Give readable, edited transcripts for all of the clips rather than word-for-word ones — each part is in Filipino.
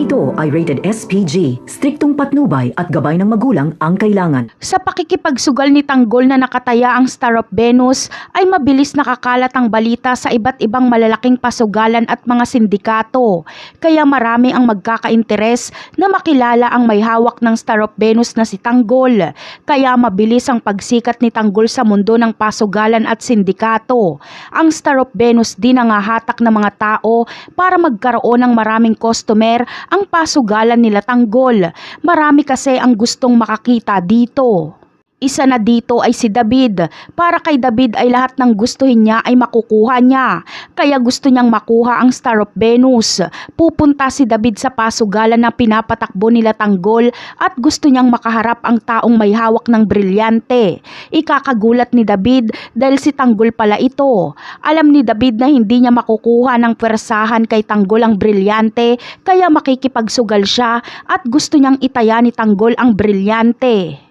ito ay rated SPG. Striktong patnubay at gabay ng magulang ang kailangan. Sa pakikipagsugal ni Tanggol na nakataya ang Star of Venus ay mabilis nakakalat ang balita sa iba't ibang malalaking pasugalan at mga sindikato. Kaya marami ang magkakainteres na makilala ang may hawak ng Star of Venus na si Tanggol. Kaya mabilis ang pagsikat ni Tanggol sa mundo ng pasugalan at sindikato. Ang Star of Venus din ang hahatak ng mga tao para magkaroon ng maraming customer ang pasugalan nila Tanggol. Marami kasi ang gustong makakita dito. Isa na dito ay si David. Para kay David ay lahat ng gustuhin niya ay makukuha niya. Kaya gusto niyang makuha ang Star of Venus. Pupunta si David sa pasugalan na pinapatakbo nila Tanggol at gusto niyang makaharap ang taong may hawak ng brilyante. Ikakagulat ni David dahil si Tanggol pala ito. Alam ni David na hindi niya makukuha ng pwersahan kay Tanggol ang brilyante, kaya makikipagsugal siya at gusto niyang itaya ni Tanggol ang brilyante.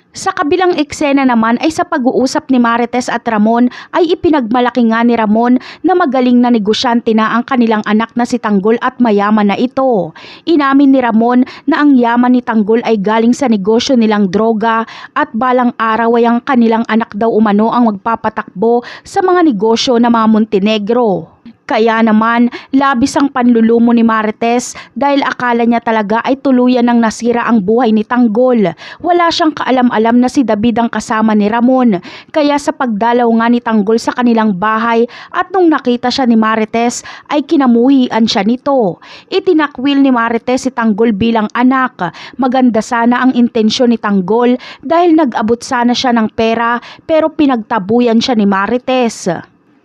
Sa kabilang eksena naman ay sa pag-uusap ni Marites at Ramon ay ipinagmalaki nga ni Ramon na magaling na negosyante na ang kanilang anak na si Tanggol at mayaman na ito. Inamin ni Ramon na ang yaman ni Tanggol ay galing sa negosyo nilang droga at balang araw ay ang kanilang anak daw umano ang magpapatakbo sa mga negosyo ng mga Montenegro. Kaya naman, labis ang panlulumo ni Marites dahil akala niya talaga ay tuluyan ng nasira ang buhay ni Tanggol. Wala siyang kaalam-alam na si David ang kasama ni Ramon. Kaya sa pagdalaw nga ni Tanggol sa kanilang bahay at nung nakita siya ni Marites ay kinamuhian siya nito. Itinakwil ni Marites si Tanggol bilang anak. Maganda sana ang intensyon ni Tanggol dahil nag-abot sana siya ng pera pero pinagtabuyan siya ni Marites.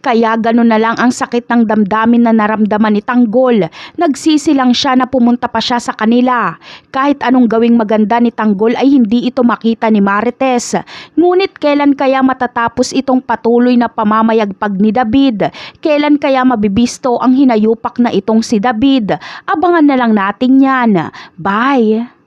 Kaya gano'n na lang ang sakit ng damdamin na naramdaman ni Tanggol. Nagsisilang siya na pumunta pa siya sa kanila. Kahit anong gawing maganda ni Tanggol ay hindi ito makita ni Marites. Ngunit kailan kaya matatapos itong patuloy na pamamayagpag ni David? Kailan kaya mabibisto ang hinayupak na itong si David? Abangan na lang natin yan. Bye!